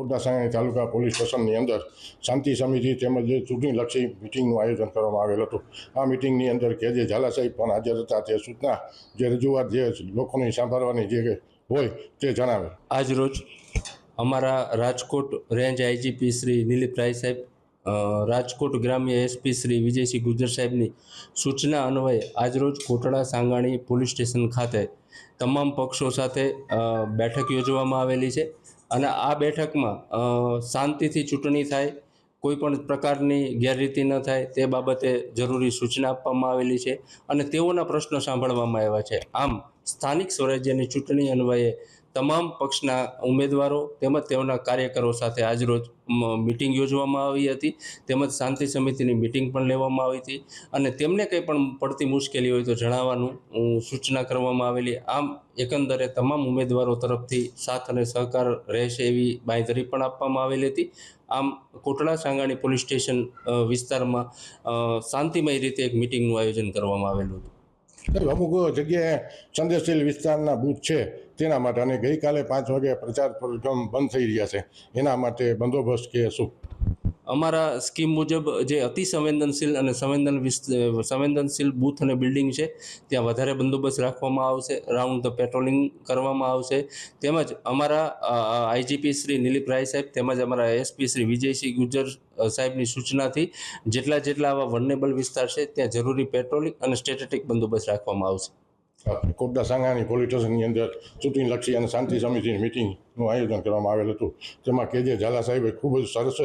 ખોટા સાંગાણી તાલુકા પોલીસ સ્ટેશનની અંદર શાંતિ સમિતિ તેમજ ચૂંટણીલક્ષી મિટિંગનું આયોજન કરવામાં આવેલ હતું। આ મિટિંગની અંદર કે જે ઝાલા સાહેબ પણ હાજર હતા, તે સૂચના જે રજૂઆત જે લોકોની સાંભળવાની જે હોય તે જણાવે। આજ રોજ અમારા રાજકોટ રેન્જ આઈજીપી શ્રી નિલીપ રાય સાહેબ, રાજકોટ ગ્રામ્ય એસપી શ્રી વિજયસિંહ ગુજર સાહેબની સૂચના અન્વયે આજરોજ કોટડા સાંગાણી પોલીસ સ્ટેશન ખાતે તમામ પક્ષો સાથે બેઠક યોજવામાં આવેલી છે અને આ બેઠકમાં શાંતિથી ચૂંટણી થાય, કોઈ પણ પ્રકારની ગેરરીતિ ન થાય તે બાબતે જરૂરી સૂચના આપવામાં આવેલી છે અને તેઓના પ્રશ્નો સાંભળવામાં આવ્યા છે। આમ સ્થાનિક સ્વરાજ્યની ચૂંટણી અન્વયે તમામ પક્ષના ઉમેદવારો તેમજ તેઓના કાર્યકરો સાથે આજરોજ મિટિંગ યોજવામાં આવી હતી, તેમજ શાંતિ સમિતિની મિટિંગ પણ લેવામાં આવી હતી અને તેમને કંઈ પણ પડતી મુશ્કેલી હોય તો જણાવવાનું સૂચના કરવામાં આવેલી। આમ એકંદરે તમામ ઉમેદવારો તરફથી સાથ અને સહકાર રહેશે એવી બાંયધરી પણ આપવામાં આવેલી હતી। આમ કોટડા સાંગાણી પોલીસ સ્ટેશન વિસ્તારમાં શાંતિમય રીતે એક મિટિંગનું આયોજન કરવામાં આવેલું હતું। અમુક જગ્યાએ સંદેશશીલ વિસ્તારના બૂથ છે તેના માટે, અને ગઈકાલે 5 વાગે પ્રચાર પ્રોગ્રામ બંધ થઈ રહ્યા છે, એના માટે બંદોબસ્ત કે શું? અમારા સ્કીમ મુજબ જે અતિ સંવેદનશીલ અને સંવેદનશીલ બૂથ અને બિલ્ડિંગ છે ત્યાં વધારે બંદોબસ્ત રાખવામાં આવશે, રાઉન્ડ ધ પેટ્રોલિંગ કરવામાં આવશે, તેમજ અમારા આઈજીપી શ્રી નિલીપ રાય સાહેબ તેમજ અમારા એસપી શ્રી વિજયસિંહ ગુજર સાહેબની સૂચનાથી જેટલા આવા વલ્નરેબલ વિસ્તાર છે ત્યાં જરૂરી પેટ્રોલિંગ અને સ્ટેટિક બંદોબસ્ત રાખવામાં આવશે। કોટડા સાંગાણી પોલીસ સ્ટેશનની અંદર ચૂંટણીલક્ષી અને શાંતિ સમિતિની મિટિંગનું આયોજન કરવામાં આવેલ હતું, જેમાં કે જે ઝાલા સાહેબે ખૂબ જ સરસ જ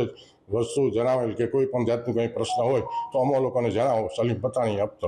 વસ્તુ જણાવેલ કે કોઈ પણ જાતનું કંઈ પ્રશ્ન હોય તો અમો લોકોને જણાવો, સલીમ પતાણી આપતો।